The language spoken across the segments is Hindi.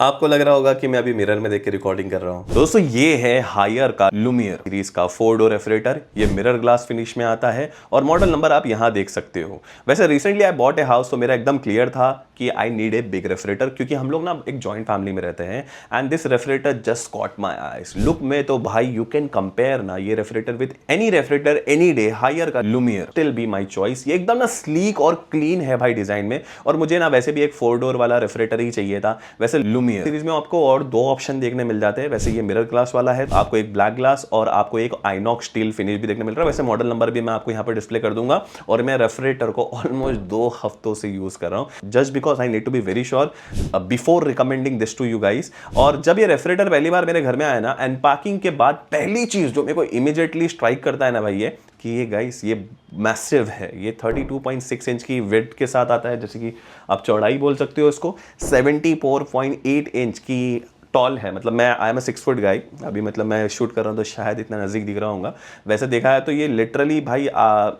आपको लग रहा होगा कि मैं अभी मिरर में देख के रिकॉर्डिंग कर रहा हूं। दोस्तों ये है हायर का लुमियर सीरीज का 4 डोर रेफ्रिजरेटर। ये मिरर ग्लास फिनिश में आता है और मॉडल नंबर आप यहां देख सकते हो। वैसे recently I bought a house, तो मेरा एकदम क्लियर था कि I need a big refrigerator, क्योंकि हम लोग ना एक जॉइंट फैमिली में रहते हैं and this refrigerator just caught my eyes. Look में तो भाई यू कैन कंपेयर ना ये refrigerator with any refrigerator any day. Haier का Lumiere still be my choice. ये एकदम ना स्लीक और क्लीन है भाई डिजाइन में, और मुझे ना वैसे भी एक 4 डोर वाला रेफ्रिजरेटर ही चाहिए था। वैसे लुमियर सीरीज में आपको और 2 ऑप्शन देखने मिल जाते हैं। वैसे ये मिरर ग्लास वाला है, आपको एक ब्लैक ग्लास और आपको एक आइनॉक्स स्टील फिनिश भी देखने मिल रहा है। वैसे मॉडल नंबर भी मैं आपको यहाँ पर डिस्प्ले कर दूंगा। और मैं रेफ्रिजरेटर को ऑलमोस्ट 2 हफ्तों से यूज कर रहा हूँ, just because I need to be very sure before recommending this to you guys. और जब ये रेफ्रिजरेटर पहली बार मेरे घर में आया ना, अनपैकिंग के बाद पहली चीज जो मेरे को इमीडिएटली स्ट्राइक करता है ना भाई, ये कि ये गाइस ये मैसिव है। ये 32.6 इंच की विड्थ के साथ आता है, जैसे कि आप चौड़ाई बोल सकते हो इसको। 74.8 इंच की टॉल है, मतलब मैं आई एम अ 6 फुट गाय। अभी मतलब मैं शूट कर रहा हूँ तो शायद इतना नज़दीक दिख रहा होगा। वैसे देखा है तो ये लिटरली भाई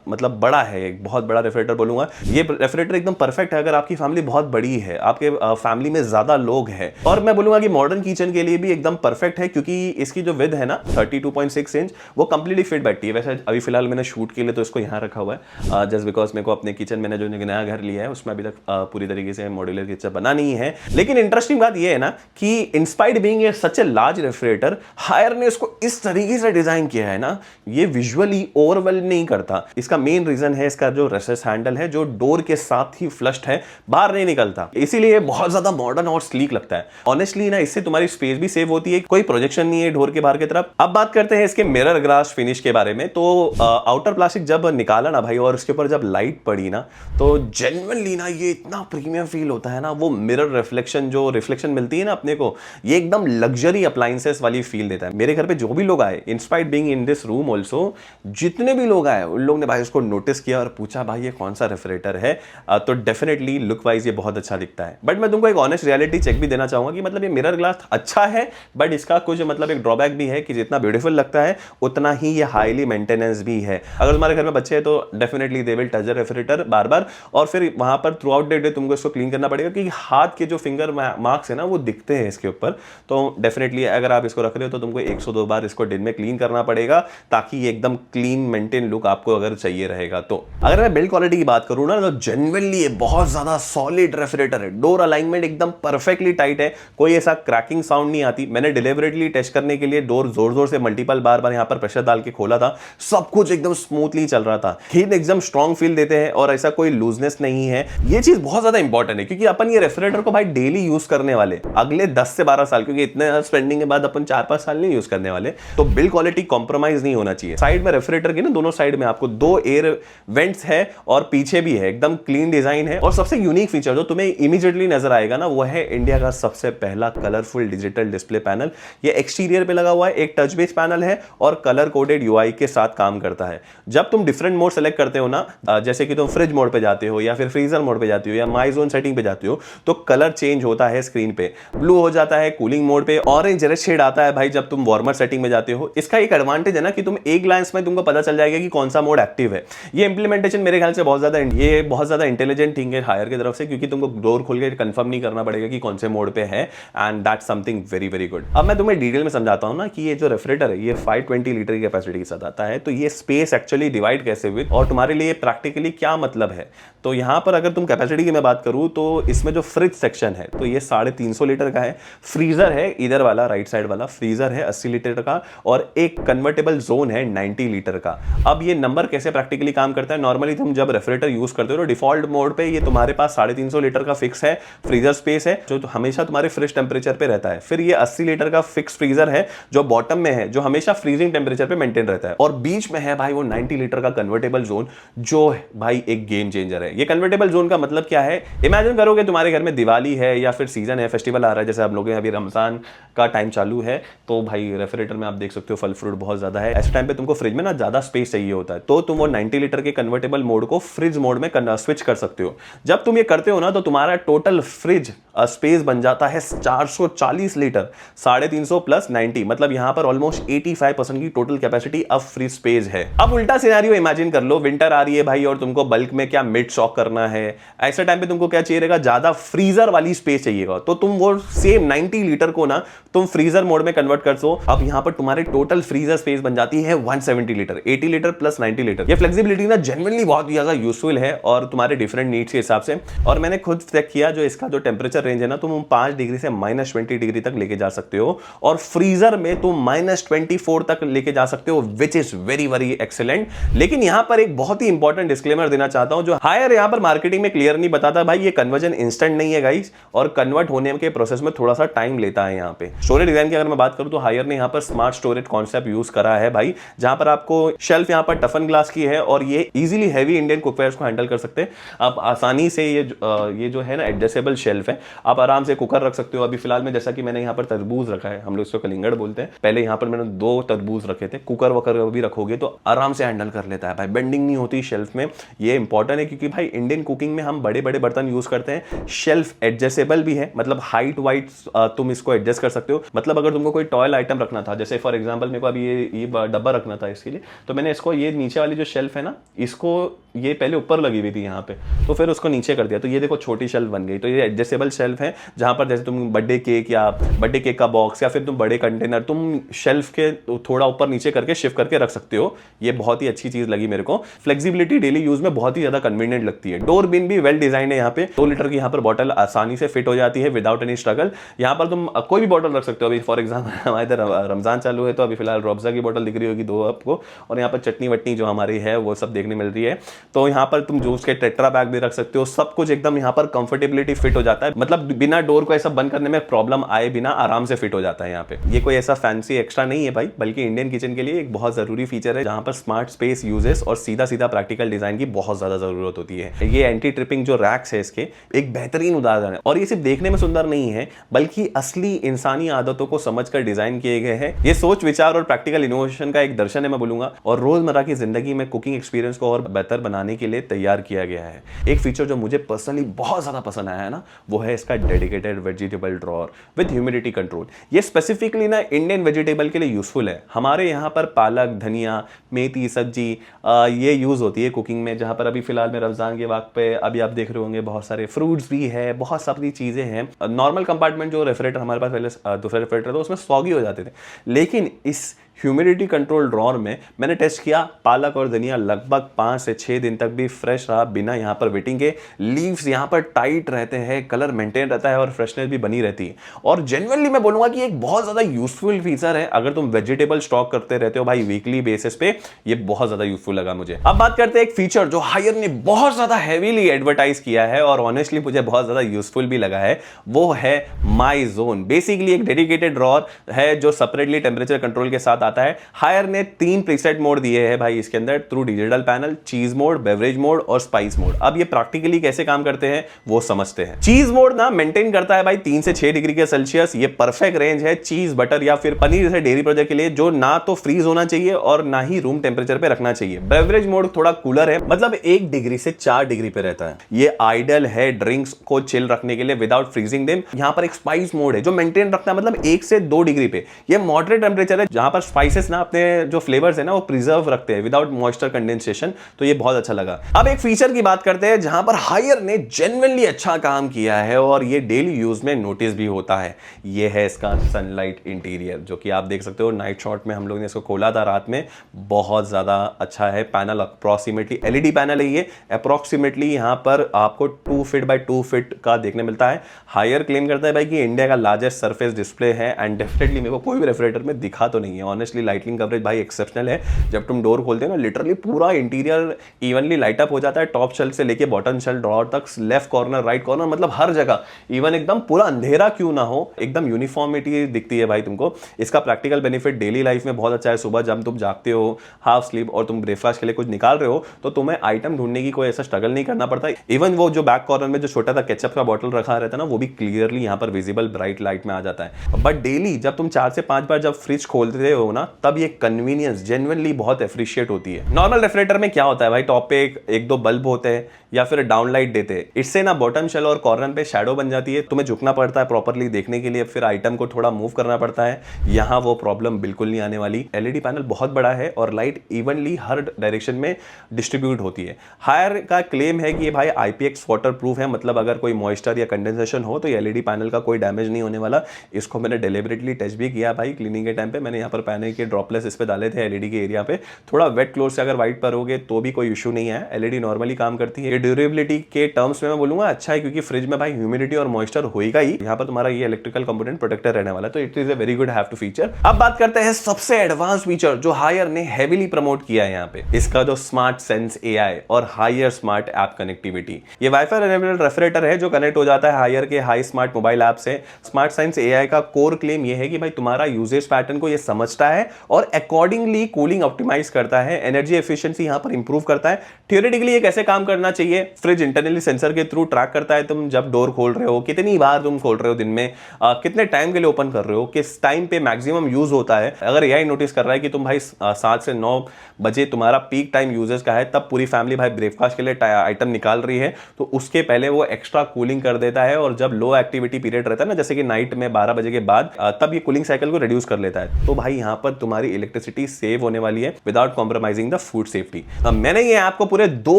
मतलब बड़ा है, एक बहुत बड़ा रेफ्रिजरेटर बोलूँगा। ये रेफ्रिजरेटर एकदम परफेक्ट है अगर आपकी फैमिली बहुत बड़ी है, आपके फैमिली में ज़्यादा लोग हैं। और मैं बोलूँगा कि मॉडर्न किचन के लिए भी एकदम परफेक्ट है, क्योंकि इसकी जो विड्थ है ना 32.6 इंच, वो कंप्लीटली फिट बैठती है। वैसे अभी फिलहाल मैंने शूट के लिए तो इसको यहाँ रखा हुआ है, जस्ट बिकॉज मेरे को अपने किचन मैंने जो नया घर लिया है उसमें अभी तक पूरी तरीके से मॉड्यूलर किचन बना नहीं है। लेकिन इंटरेस्टिंग बात यह है ना कि inspired being a such a large refrigerator, Haier ने इसको इस तरीके से डिजाइन किया है ना, ये विजुअली ओवरवेल्म नहीं करता। इसका मेन रीजन है इसका जो रेसेस हैंडल है, जो डोर के साथ ही फ्लश्ड है, बाहर नहीं निकलता, इसीलिए बहुत ज्यादा मॉडर्न और स्लीक लगता है। ऑनेस्टली ना इससे तुम्हारी स्पेस भी सेव होती है, कोई प्रोजेक्शन नहीं है डोर के बाहर की तरफ। अब बात करते हैं इसके मिरर ग्लास फिनिश के बारे में। तो आउटर प्लास्टिक जब निकाला ना भाई और उसके ऊपर जब लाइट पड़ी ना, तो जेन्युइनली ना ये इतना प्रीमियम फील होता है ना, वो मिरर रिफ्लेक्शन जो रिफ्लेक्शन मिलती है ना अपने को, ये एकदम लग्जरी अप्लायंसेस वाली फील देता है। मेरे घर पे जो भी लोग आए, inspired being in this room also, जितने भी लोग आए उन लोग ने भाई उसको नोटिस किया और पूछा भाई ये कौन सा रेफ्रिजरेटर है। तो डेफिनेटली लुक वाइज ये बहुत अच्छा दिखता है। बट मैं तुमको एक ऑनेस्ट रियलिटी चेक भी देना चाहूंगा कि मतलब ये मिरर ग्लास अच्छा है, बट इसका कुछ मतलब एक ड्रॉबैक भी है कि जितना ब्यूटीफुल लगता है उतना ही ये हाईली मेंटेनेंस भी है। अगर तुम्हारे घर में बच्चे हैं तो definitely they will touch the refrigerator बार बार, और फिर वहां पर थ्रू आउट द डे तुमको इसको क्लीन करना पड़ेगा, क्योंकि हाथ के जो फिंगर मार्क्स है ना वो दिखते हैं इसके ऊपर। तो डेफिनेटली अगर आप इसको रख रहे हो तो तुमको 102 बार इसको दिन में क्लीन करना पड़ेगा, ताकि ये एकदम क्लीन मेंटेन लुक आपको अगर चाहिए रहेगा। तो अगर मैं बिल्ड क्वालिटी की बात करूं ना, तो जेन्युइनली ये बहुत ज्यादा सॉलिड रेफ्रिजरेटर है। डोर अलाइनमेंट एकदम परफेक्टली टाइट है, कोई ऐसा क्रैकिंग साउंड नहीं आती। मैंने डिलिबरेटली टेस्ट करने के लिए डोर जोर जोर से मल्टीपल बार यहां पर प्रेशर डाल के खोला था, सब कुछ एकदम स्मूथली चल रहा था। हीट एकदम स्ट्रॉन्ग फील देते हैं और ऐसा कोई लूजनेस नहीं है। ये चीज बहुत ज्यादा इंपॉर्टेंट है, क्योंकि अपन ये रेफ्रिजरेटर को भाई डेली यूज करने वाले अगले 10 से 12 साल, क्योंकि इतने स्पेंडिंग के बाद अपन 4-5 साल नहीं यूज करने वाले, तो बिल्ड क्वालिटी कॉम्प्रोमाइज नहीं होना चाहिए। साइड में रेफ्रिजरेटर की ना दोनों साइड में आपको 2 एयर वेंट्स है और पीछे भी है, एकदम क्लीन डिजाइन है। और सबसे यूनिक फीचर जो तुम्हें इमीडिएटली नजर आएगा ना, वो है इंडिया का सबसे पहला कलरफुल डिजिटल डिस्प्ले पैनल। ये एक्सटीरियर पे लगा हुआ है, एक टच बेस्ड पैनल है और कलर कोडेड यूआई के साथ काम करता है। जब तुम डिफरेंट मोड सेलेक्ट करते हो ना, जैसे कि तुम फ्रिज मोड पे जाते हो या फिर फ्रीजर मोड पे जाते हो या माई जोन सेटिंग पे जाते हो, तो कलर चेंज होता है स्क्रीन पे। ब्लू हो जाता है कूलिंग मोड पे, ऑरेंज रेड शेड आता है भाई जब तुम वार्मर सेटिंग में जाते हो। इसका एक एडवांटेज है ना कि तुम एक ग्लांस में तुमको पता चल जाएगा कि कौन सा मोड एक्टिव है। ये इंप्लीमेंटेशन मेरे ख्याल से बहुत ज्यादा इंटेलिजेंट थिंग है हायर की तरफ से, क्योंकि तुमको डोर खोल के कंफर्म नहीं करना पड़ेगा कि कौन से मोड पे है, and that's something very very good. अब मैं तुम्हें डिटेल में समझाता हूं ना कि ये जो रेफ्रिजरेटर है ये 520 लीटर की कैपेसिटी के साथ आता है। तो ये स्पेस एक्चुअली डिवाइड कैसे हुई और तुम्हारे लिए प्रैक्टिकली क्या मतलब है। तो यहां पर अगर तुम कैपेसिटी की मैं बात करूं तो इसमें जो फ्रिज सेक्शन है तो ये 350 लीटर का है। फ्रीजर है इधर वाला राइट साइड वाला फ्रीजर है 80 लीटर का, और एक कन्वर्टेबल जोन है 90 लीटर का। अब ये नंबर कैसे प्रैक्टिकली काम करता है, नॉर्मली तुम जब रेफ्रिजरेटर यूज करते हो तो डिफॉल्ट मोड पे ये तुम्हारे पास 350 लीटर का फिक्स है फ्रीजर स्पेस है, जो हमेशा तुम्हारे फ्रिज टेंपरेचर पे रहता है। फिर ये 80 लीटर का फिक्स फ्रीजर है जो बॉटम में है, जो हमेशा फ्रीजिंग टेंपरेचर पे मेंटेन रहता है। और बीच में है भाई वो 90 लीटर का कन्वर्टेबल जोन, जो भाई एक गेम चेंजर है। ये कन्वर्टेबल जोन का मतलब क्या है, इमेजिन करोगे तुम्हारे घर में दिवाली है या फिर सीजन है, फेस्टिवल आ रहा है, जैसे आप लोग अभी रमजान का टाइम चालू है, तो भाई रेफ्रिजरेटर में आप देख सकते हो फल फ्रूट बहुत ज्यादा है। ऐसे टाइम पे तुमको फ्रिज में ना ज्यादा स्पेस चाहिए होता है, तो तुम वो 90 लीटर के कन्वर्टेबल मोड को फ्रिज मोड में स्विच कर सकते हो। जब तुम ये करते हो ना, तो तुम्हारा टोटल फ्रिज स्पेस बन जाता है 440 लीटर, 350 प्लस 90, मतलब यहां पर ऑलमोस्ट 85% की टोटल कैपेसिटी अब फ्री स्पेस है। अब उल्टा सिनेरियो इमेजिन कर लो, विंटर आ रही है भाई और तुमको बल्क में क्या मिड स्टॉक करना है, ऐसे टाइम पे तुमको क्या चाहिए रहेगा, ज्यादा फ्रीजर वाली स्पेस चाहिएगा, तो तुम वो सेम 90 लीटर को ना तुम फ्रीजर मोड में कन्वर्ट कर दो। अब यहां पर तुम्हारे टोटल फ्रीजर स्पेस बन जाती है 170 लीटर, 80 लीटर प्लस 90 लीटर। ये फ्लेक्सिबिलिटी ना जेन्युइनली बहुत ज्यादा यूजफुल है और तुम्हारे डिफरेंट नीड्स के हिसाब से। और मैंने खुद चेक किया, जो इसका जो टेम्परेचर रेंज है ना, तुम 5 डिग्री से -20 डिग्री तक लेके जा सकते हो और फ्रीजर में तुम -24 तक लेके जा सकते हो, which is very very excellent. लेकिन यहां पर एक बहुत ही इंपॉर्टेंट डिस्क्लेमर देना चाहता हूं, जो हायर यहां पर मार्केटिंग में क्लियर नहीं बताता, भाई ये कन्वर्जन इंस्टेंट नहीं है गाइस, और कन्वर्ट होने के प्रोसेस में थोड़ा सा टाइम लेता है। यहां पे स्टोरेज डिजाइन की अगर मैं बात करूं तो हायर ने यहां पर स्मार्ट स्टोरेज कॉन्सेप्ट यूज करा है भाई, जहां पर आपको शेल्फ यहां पर टफन ग्लास की है और ये इजीली हैवी इंडियन कुकवेयर्स को हैंडल कर सकते हैं। आप आसानी से ये जो है ना एडजस्टेबल शेल्फ है, आप आराम से कुकर रख सकते हो। अभी फिलहाल में जैसा कि मैंने यहाँ पर तरबूज रखा है, हम लोग इसको कलिंगड़ बोलते हैं, पहले यहाँ पर मैंने 2 तरबूज रखे थे, कुकर वकर भी रखोगे तो आराम से हैंडल कर लेता है भाई, बेंडिंग नहीं होती शेल्फ में। ये इंपॉर्टेंट है क्योंकि भाई इंडियन कुकिंग में हम बड़े बड़े बर्तन यूज करते हैं, शेल्फ एडजस्टेबल भी है, मतलब हाइट वाइट तुम इसको एडजस्ट कर सकते हो। मतलब अगर तुमको कोई टॉयल आइटम रखना था, जैसे फॉर एग्जाम्पल मेरे को अभी ये डब्बा रखना था इसके लिए, तो मैंने इसको ये नीचे वाली जो शेल्फ है ना, इसको ये पहले ऊपर लगी हुई थी यहाँ पे, तो फिर उसको नीचे कर दिया, तो ये देखो छोटी शेल्फ बन गई। तो ये एडजस्टेबल शेल्फ है, जहां पर जैसे तुम बर्थडे केक या बर्थडे केक का बॉक्स या फिर तुम बड़े कंटेनर तुम शेल्फ के थोड़ा ऊपर नीचे करके शिफ्ट करके रख सकते हो। ये बहुत ही अच्छी चीज लगी मेरे को, फ्लेक्सिबिलिटी डेली यूज में बहुत ही ज्यादा कन्वीनियंट लगती है। डोर बिन भी वेल डिजाइन है, यहाँ पे 2 लीटर की यहाँ पर बॉटल आसानी से फिट हो जाती है विदाउट एनी स्ट्रगल। यहाँ पर तुम कोई भी बॉटल रख सकते हो। अभी फॉर एग्जाम्पल हमारे इधर रमजान चालू है, तो अभी फिलहाल रूअफ़ज़ा की बॉटल दिख रही होगी 2 आपको, और यहाँ पर चटनी वटनी जो हमारी है वो सब देखने मिल रही है। तो यहाँ पर तुम जूस के टेट्रा पैक भी रख सकते हो, सब कुछ एकदम यहाँ पर कंफर्टेबिलिटी फिट हो जाता है, मतलब बिना डोर को ऐसा बंद करने में प्रॉब्लम आए बिना आराम से फिट हो जाता है यहाँ पे। ये कोई ऐसा फैंसी एक्स्ट्रा नहीं है भाई, बल्कि इंडियन किचन के लिए एक बहुत जरूरी फीचर है, जहां पर स्मार्ट स्पेस यूजेस और सीधा सीधा प्रैक्टिकल डिजाइन की बहुत ज्यादा जरूरत होती है। ये एंटी ट्रिपिंग जो रैक्स है इसके एक बेहतरीन उदाहरण है, और ये सिर्फ देखने में सुंदर नहीं है बल्कि असली इंसानी आदतों को समझकर डिजाइन किए गए हैं। ये सोच विचार और प्रैक्टिकल इनोवेशन का एक दर्शन है मैं बोलूंगा, और रोजमर्रा की जिंदगी में कुकिंग एक्सपीरियंस को और बेहतर बनाने के लिए तैयार किया गया है। एक फीचर जो मुझे पर्सनली बहुत ज्यादा पसंद आया है ना, वो है इसका dedicated vegetable drawer with humidity control. ये स्पेसिफिकली ना इंडियन वेजिटेबल के लिए यूजफुल है। हमारे यहाँ पर पालक, धनिया, मेथी, सब्जी ये यूज होती है कुकिंग में, जहाँ पर अभी फिलहाल में रमजान के वक्त पे अभी आप देख रहे होंगे बहुत सारे फ्रूट्स भी है, बहुत सारी चीजें हैं। नॉर्मल कंपार्टमेंट जो रेफ्रिजरेटर हमारे पास पहले दूसरा रेफ्रिजरेटर था उसमें सॉगी हो जाते थे, लेकिन इस ह्यूमिडिटी कंट्रोल ड्रॉअर में मैंने टेस्ट किया, पालक और धनिया लगभग 5 से 6 दिन तक भी फ्रेश रहा बिना यहाँ पर वेटिंग के। लीव्स यहाँ पर टाइट रहते हैं, कलर मेंटेन रहता है और फ्रेशनेस भी बनी रहती है। और जेन्युइनली मैं बोलूंगा कि एक बहुत ज्यादा यूजफुल फीचर है अगर तुम वेजिटेबल स्टॉक करते रहते हो भाई वीकली बेसिस पे, ये बहुत ज्यादा यूजफुल लगा मुझे। अब बात करते हैं एक फीचर जो हायर ने बहुत ज्यादा हैवीली एडवर्टाइज किया है और ऑनेस्टली मुझे बहुत ज्यादा यूजफुल भी लगा है, वो है माई जोन। बेसिकली एक डेडिकेटेड ड्रॉअर है जो सेपरेटली टेम्परेचर कंट्रोल के साथ आता है। हायर ने 3 प्रीसेट मोड दिए हैं भाई इसके अंदर, थ्रू डिजिटल पैनल, चीज मोड, बेवरेज मोड और स्पाइस मोड। अब ये प्रैक्टिकली कैसे काम करते हैं वो समझते हैं। चीज मोड ना मेंटेन करता है भाई 3 से 6 डिग्री के सेल्सियस, ये परफेक्ट रेंज है चीज, बटर या फिर पनीर जैसे डेयरी प्रोडक्ट के लिए, जो ना तो फ्रीज होना चाहिए और ना ही रूम टेम्परेचर पे रखना चाहिए। बेवरेज मोड थोड़ा कूलर है, मतलब 1 डिग्री से 4 डिग्री पे रहता है। ये आइडल है ड्रिंक्स को चिल रखने के लिए विदाउट फ्रीजिंग देम। यहाँ पर एक स्पाइस मोड है जो मेंटेन रखता है मतलब 1 से 2 डिग्री पे। ये मॉडरेट टेम्परेचर है जहां पर स्पाइसेस ना अपने जो फ्लेवर्स है ना वो प्रिजर्व रखते हैं विदाउट मॉइस्चर कंडेंसेशन, तो ये बहुत अच्छा लगा। अब एक फीचर की बात करते हैं जहां पर हायर ने जेन्युइनली अच्छा काम किया है और ये डेली यूज में नोटिस भी होता है। ये है इसका सनलाइट इंटीरियर, जो कि आप देख सकते हो नाइट शॉट में हम लोग ने इसको खोला था रात में, बहुत ज्यादा अच्छा है। पैनल अप्रोक्सीमेटली एलईडी पैनल है, ये अप्रोक्सीमेटली यहाँ पर आपको 2 फीट बाय 2 फीट का देखने मिलता है। हायर क्लेम करता है भाई कि इंडिया का लार्जेस्ट सरफेस डिस्प्ले है, एंड डेफिनेटली मेरे को कोई भी रेफ्रिजरेटर में दिखा तो नहीं है। ऑनेस्टली लाइटिंग कवरेज भाई एक्सेप्शनल है। जब तुम डोर खोलते हो ना लिटरली पूरा इंटीरियर इवनली लाइट अप हो जाता है, टॉप शेल्फ से लेके बॉटम शेल्फ ड्रॉअर तक, लेफ्ट कॉर्नर, राइट कॉर्नर, मतलब हर जगह, इवन एकदम पूरा अंधेरा क्यों ना हो, एकदम यूनिफॉर्मिटी दिखती है भाई तुमको। इसका प्रैक्टिकल बेनिफिट डेली लाइफ में बहुत अच्छा है। सुबह जब तुम जागते हो हाफ स्लीप और तुम ब्रेकफास्ट के लिए कुछ निकाल रहे हो, तो तुम्हें आइटम ढूंढने की कोई ऐसा स्ट्रगल नहीं करना पड़ता। इवन वो जो बैक कॉर्नर में जो छोटा सा केचप का बॉटल रखा रहता है ना, वो भी क्लियरली यहाँ पर विजिबल ब्राइट लाइट में आ जाता है। बट डेली जब तुम 4 से 5 बार जब फ्रिज खोलते हो ना, तब ये कन्वीनियंस जेन्युइनली बहुत एप्रिशिएट होती है। नॉर्मल रेफ्रिजरेटर में क्या होता है भाई, टॉप पे एक 2 बल्ब होते हैं, या फिर डाउन लाइट देते हैं, इससे ना बॉटम शेल और कॉर्नर पे शैडो बन जाती है, तुम्हें झुकना पड़ता है प्रॉपरली देखने के लिए, फिर आइटम को थोड़ा मूव करना पड़ता है। यहाँ वो प्रॉब्लम बिल्कुल नहीं आने वाली। एलईडी पैनल बहुत बड़ा है और लाइट इवनली हर डायरेक्शन में डिस्ट्रीब्यूट होती है। हायर का क्लेम है कि ये भाई IPX वाटर प्रूफ है, मतलब अगर कोई मॉइस्चर या कंडेंसेशन हो तो ये एलईडी पैनल का कोई डैमेज नहीं होने वाला। इसको मैंने डेलिबरेटली टेस्ट भी किया भाई क्लीनिंग के टाइम पे। मैंने यहाँ पर पैनल के ड्रॉपलेट्स इस पे डाले थे एलईडी के एरिया पे। थोड़ा वेट क्लोथ से अगर वाइट करोगे तो भी कोई इशू नहीं है, एलईडी नॉर्मली काम करती है। ड्यूरेबिलिटी के टर्म्स में मैं बोलूंगा अच्छा है, क्योंकि फ्रिज में भाई ह्यूमिडिटी और मॉइस्चर होएगा ही। यहाँ पर तुम्हारा ये इलेक्ट्रिकल कंपोनेंट प्रोटेक्टर रहने वाला, तो it is a very good have to feature. अब बात करते हैं सबसे एडवांस फीचर जो हायर ने हेवीली प्रमोट किया है यहाँ पे, इसका जो स्मार्ट सेंस AI और हायर स्मार्ट ऐप कनेक्टिविटी। ये वाईफाई एनेबल्ड रेफ्रिजरेटर है जो कनेक्ट हो जाता है हायर के हाई स्मार्ट मोबाइल ऐप से। स्मार्ट सेंस AI का कोर क्लेम ये है कि भाई तुम्हारा यूजेज पैटर्न को ये समझता है और अकॉर्डिंगली कूलिंग ऑप्टिमाइज करता है, एनर्जी एफिशिएंसी यहाँ पर इंप्रूव करता है। थियोरेटिकली ये कैसे काम करना चाहिए, फ्रिज इंटरनली सेंसर के थ्रू ट्रैक करता है तुम जब डोर खोल रहे हो, कितनी बार तुम खोल रहे हो दिन में, कितने टाइम के लिए ओपन कर रहे हो, किस टाइम पे मैक्सिमम यूज होता है। अगर AI नोटिस कर रहा है कि तुम भाई 7 से 9 बजे तुम्हारा पीक टाइम यूजेस का है, तब पूरी फैमिली भाई ब्रेकफास्ट के लिए आइटम निकाल रही है, तो उसके पहले वो एक्स्ट्रा कूलिंग कर देता है। और जब लो एक्टिविटी पीरियड रहता है ना, जैसे कि नाइट में 12 बजे के बाद, तब ये कूलिंग साइकिल को रिड्यूस कर लेता है। तो भाई यहाँ पर तुम्हारी इलेक्ट्रिसिटी सेव होने वाली है without compromising the food safety. मैंने ये ऐप को पूरे 2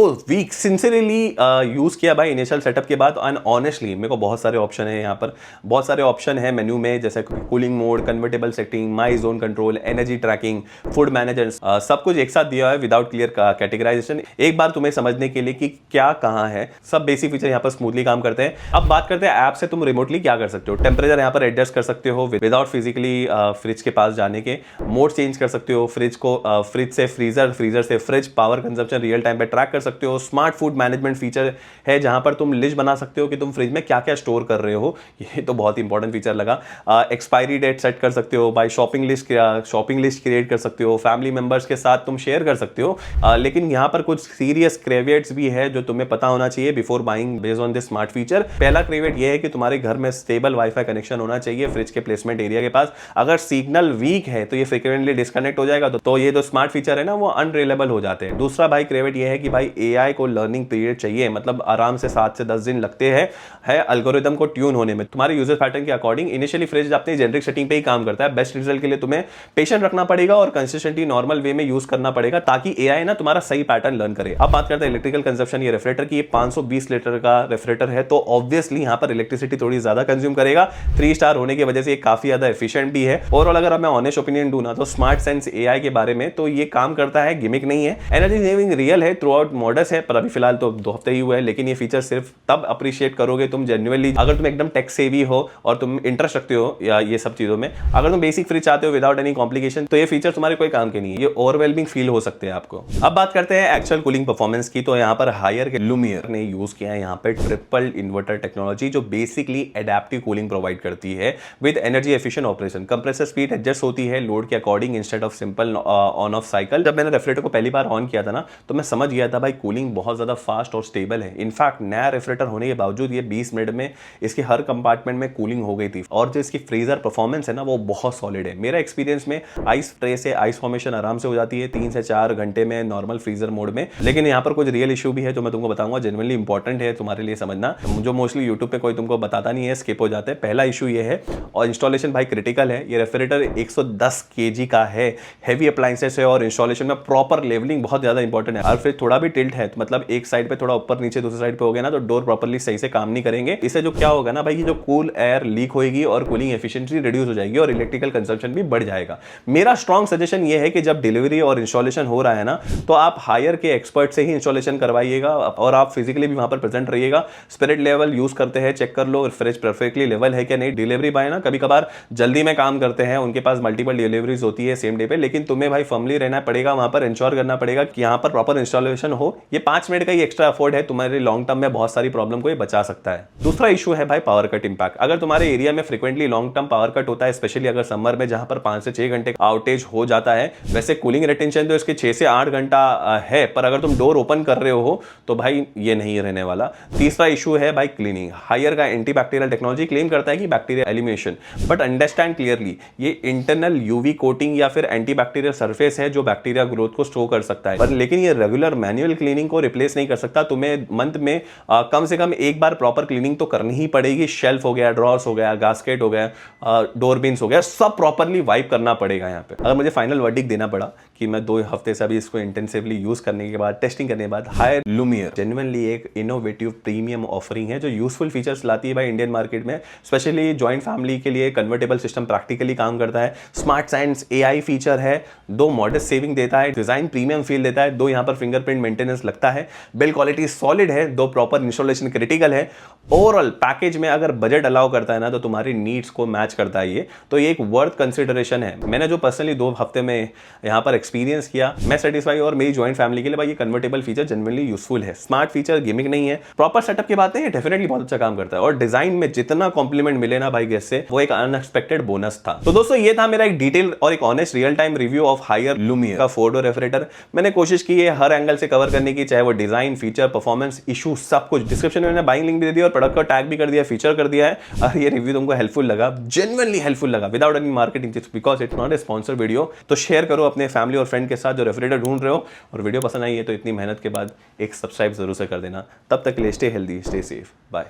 वीक सिंसियरली यूज किया भाई इनिशियल सेटअप के बाद, एंड ऑनेस्टली मेरे को बहुत सारे ऑप्शन है यहाँ पर, बहुत सारे ऑप्शन है मेन्यू में, जैसे cooling mode, convertible setting, my zone control, energy tracking, food manager, सब कुछ एक साथ दिया है विदाउट क्लियर कैटेगराइजेशन। एक बार तुम्हें समझने के लिए कि क्या कहाँ है, सब बेसिक फीचर यहाँ पर स्मूथली काम करते हैं। अब बात करते हैं ऐप से तुम रिमोटली क्या कर सकते हो। टेम्परेचर यहाँ पर एडजस्ट कर सकते हो विदाउट फिजिकली फ्रिज के पास जाने के, मोड चेंज कर सकते हो, फ्रिज को फ्रिज से फ्रीजर, फ्रीजर से fridge, power consumption real time पे ट्रैक कर सकते हो। स्मार्ट फूड मैनेजमेंट फीचर है जहां पर तुम लिस्ट बना सकते हो कि तुम फ्रिज में क्या क्या स्टोर कर रहे हो, ये तो बहुत इंपॉर्टेंट फीचर लगा। एक्सपायरी डेट सेट कर सकते हो भाई, शॉपिंग लिस्ट क्रिएट कर सकते हो, फैमिली मेंबर्स के साथ तुम शेयर कर सकते हो। लेकिन यहाँ पर कुछ सीरियस क्रेवियट्स भी है जो तुम्हें पता होना चाहिए before buying based on this smart feature. पहला क्रेवियट ये है कि तुम्हारे घर में स्टेबल वाईफाई कनेक्शन होना चाहिए फ्रिज के प्लेसमेंट एरिया के पास। अगर सिग्नल वीक है तो ये फ्रीक्वेंटली डिस्कनेक्ट हो जाएगा, तो ये जो स्मार्ट फीचर है ना वो अनरिलायबल हो जाते हैं। दूसरा भाई क्रेविट ये है कि भाई AI को लर्निंग पीरियड चाहिए, मतलब आराम से 7 से 10 दिन लगते हैं एल्गोरिदम को ट्यून होने में तुम्हारे यूजर पैटर्न के अकॉर्डिंग। इनिशियली फ्रिज अपनी जेनरिक सेटिंग पे ही काम करता है, बेस्ट रिजल्ट के लिए तुम्हें पेशेंट रखना पड़ेगा और कंसिस्टेंटली नॉर्मल वे में यूज करना पड़ेगा ताकि AI ना तुम्हारा सही पैटर्न लर्न करे। अब बात करते हैं इलेक्ट्रिकल कंजप्शन। ये रेफ्रिजरेटर की 520 लीटर का रेफ्रिजरेटर है, तो ऑब्वियसली यहाँ पर इलेक्ट्रिसिटी थोड़ी ज्यादा कंज्यूम करेगा। 3 स्टार होने की वजह से ये काफी ज्यादा एफिशिएंट भी है। ओवरऑल अगर मैं ऑनेस्ट ओपिनियन दूं ना तो स्मार्ट सेंस AI के बारे में, तो ये काम करता है, गिमिक नहीं है। एनर्जी सेविंग रियल है, थ्रू आउट मॉडर्स है, पर अभी फिलहाल तो 2 हफ्ते ही हुए हैं। लेकिन ये फीचर सिर्फ तब अप्रिशिएट करोगे तुम जेन्युइनली, अगर तुम एकदम टेक सेवी हो और तुम इंटरेस्ट रखते हो या ये सब चीजों में। अगर तुम बेसिक फ्रिज चाहते हो विदाउट एनी कॉम्प्लिकेशन, तो ये फीचर तुम्हारे कोई काम के नहीं है, ये ओवरवेलमिंग फील हो सकते हैं आपको। अब बात करते हैं एक्चुअल कूलिंग परफॉर्मेंस की, तो यहाँ पर हायर के लुमियर ने यूज किया है यहाँ पे ट्रिपल इन्वर्टर टेक्नोलॉजी, जो बेसिकली एडेप्टिव कूलिंग प्रोवाइड करती है with energy efficient operation. Compressor speed adjust होती है लोड के according instead of simple on off cycle. जब मैंने रेफ्रिजरेटर को पहली बार ऑन किया था ना, तो मैं समझ गया था भाई कूलिंग बहुत ज्यादा फास्ट और स्टेबल है। इनफैक्ट नया रेफ्रिजरेटर होने के बावजूद ये 20 मिनट में इसके हर कंपार्टमेंट में कूलिंग हो गई थी। और जो इसकी फ्रीजर परफॉर्मेंस है ना वो बहुत सॉलिड है। मेरा एक्सपीरियंस में आइस ट्रे से आइस फॉर्मेशन आराम से हो जाती है 3 से 4 घंटे में नॉर्मल फ्रीजर मोड में। लेकिन यहाँ पर कुछ रियल इशू भी है जो मैं तुमको बताऊंगा, जेन्युइनली इंपॉर्टेंट है तुम्हारे लिए समझना, जो मोस्टली यूट्यूब पे कोई तुमको बताता नहीं है, स्किप हो जाते हैं। पहला इशू ये है, और इंस्टॉलेशन भाई क्रिटिकल है। ये रेफ्रिजरेटर 110 kg का है, हैवी अप्लायंसेस है और इंस्टॉलेशन में प्रॉपर लेवलिंग बहुत ज्यादा इंपॉर्टेंट है। और फिर थोड़ा भी टिल्ट है तो मतलब एक साइड पे थोड़ा ऊपर नीचे दूसरी साइड पे हो गया ना, तो डोर प्रॉपर्ली सही से काम नहीं करेंगे। इससे जो क्या होगा ना भाई, ये जो कूल एयर लीक होगी और कूलिंग एफिशिएंसी रिड्यूस हो जाएगी और इलेक्ट्रिकल कंजप्शन भी बढ़ जाएगा। मेरा स्ट्रॉन्ग सजेशन ये है कि जब डिलीवरी और इंस्टॉलेशन हो रहा है ना, तो आप हायर के एक्सपर्ट से ही इंस्टॉलेशन करवाइएगा और आप फिजिकली भी वहां पर प्रेजेंट रहिएगा। स्पिरिट लेवल यूज करते हैं, चेक कर लो फ्रिज परफेक्टली लेवल है क्या नहीं। डिलीवरी बॉय ना कभी कभार जल्दी में काम करते हैं, उनके पास मल्टीपल डिलीवरीज होती है सेम डे पे, लेकिन तुम्हें भाई फर्मली रहना पड़ेगा, वहां पर इंश्योर करना पड़ेगा कि यहाँ पर प्रॉपर इंस्टॉलेशन हो। ये 5 मिनट का ही एक्स्ट्रा एफर्ट है, तुम्हारे लॉन्ग टर्म में बहुत सारी प्रॉब्लम को ये बचा सकता है। दूसरा इशू है भाई पावर कट इंपैक्ट। अगर तुम्हारे एरिया में frequently long term power cut होता है, स्पेशली अगर समर में जहां पर 5 से 6 घंटे आउटेज हो जाता है, वैसे कूलिंग रिटेंशन तो इसके 6 से 8 घंटा है, पर अगर तुम डोर ओपन कर रहे हो तो भाई ये नहीं रहने वाला। तीसरा इशू है भाई क्लीनिंग। हायर का एंटीबैक्टीरियल टेक्नोलॉजी क्लेम करता है कि bacteria elimination, but understand clearly ये इंटरनल यूवी कोटिंग या फिर एंटीबैक्टीरियल सरफेस है जो बैक्टीरिया ग्रोथ को स्टो कर सकता है, पर लेकिन ये रेगुलर मैनुअल क्लीनिंग को रिप्लेस नहीं कर सकता, तुम्हें मंथ में कम से कम एक बार प्रॉपर क्लीनिंग तो करनी ही पड़ेगी। शेल्फ हो गया, ड्रॉर्स हो गया, गास्केट हो गया, डोर बिन्स हो गया, सब प्रॉपरली वाइप करना पड़ेगा यहाँ पे। अगर मुझे फाइनल वर्डिक्ट देना पड़ा कि मैं 2 हफ्ते से अभी इसको इंटेंसिवली यूज करने के बाद, टेस्टिंग करने के बाद, हायर लुमियर जेन्युइनली एक इनोवेटिव प्रीमियम ऑफरिंग है जो यूजफुल फीचर्स लाती है भाई इंडियन मार्केट में, स्पेशली जॉइंट फैमिली के लिए। कन्वर्टेबल सिस्टम प्रैक्टिकली काम करता है, स्मार्ट साइंस AI फीचर है, 2 मॉडल सेविंग देता है, डिजाइन प्रीमियम फील देता है, 2 यहाँ पर फिंगरप्रिंट मेंटेनेंस लगता है, बिल्ड क्वालिटी सॉलिड है, 2 प्रॉपर इंस्टॉलेशन क्रिटिकल है। ओवरऑल पैकेज में अगर बजट अलाउ करता है ना तो तुम्हारी नीड्स को मैच करता है ये, तो ये एक वर्थ कंसिडरेशन है। मैंने जो पर्सनली 2 हफ्ते में यहाँ पर एक्सपीरियंस किया, मैं सेटिस्फाई, और मेरी जॉइंट फैमिली के लिए भाई ये कन्वर्टेबल फीचर जनरली यूजफुल है। स्मार्ट फीचर, गिमिक नहीं है, प्रॉपर सेटअप की बात है, ये डेफिनेटली बहुत अच्छा काम करता है। और डिजाइन में जितना कॉम्प्लीमेंट मिले ना भाई गेस्ट से, वो एक अनएक्सपेक्टेड बोनस था। तो दोस्तों ये था मेरा एक डिटेल और एक honest real time review of Haier Lumiere का 4-डोर रेफ्रिजरेटर। मैंने कोशिश की है हर एंगल से कवर करने की, चाहे वो डिजाइन, फीचर, परफॉर्मेंस, इशू, सब कुछ। डिस्क्रिप्शन में मैंने बाइंग लिंक भी दे दिया और प्रोडक्ट का टैग भी कर दिया, फीचर कर दिया है। और ये रिव्यू तुमको हेल्पफुल लगा, जेन्युइनली हेल्पफुल लगा, without any marketing, because it's not a sponsor video. तो शेयर करो अपने फैमिली और फ्रेंड के साथ जो रेफ्रिजरेटर ढूंढ रहे हो, और वीडियो पसंद आई है तो इतनी मेहनत के बाद एक सब्सक्राइब जरूर से कर देना। तब तक के लिए stay healthy, stay safe, bye.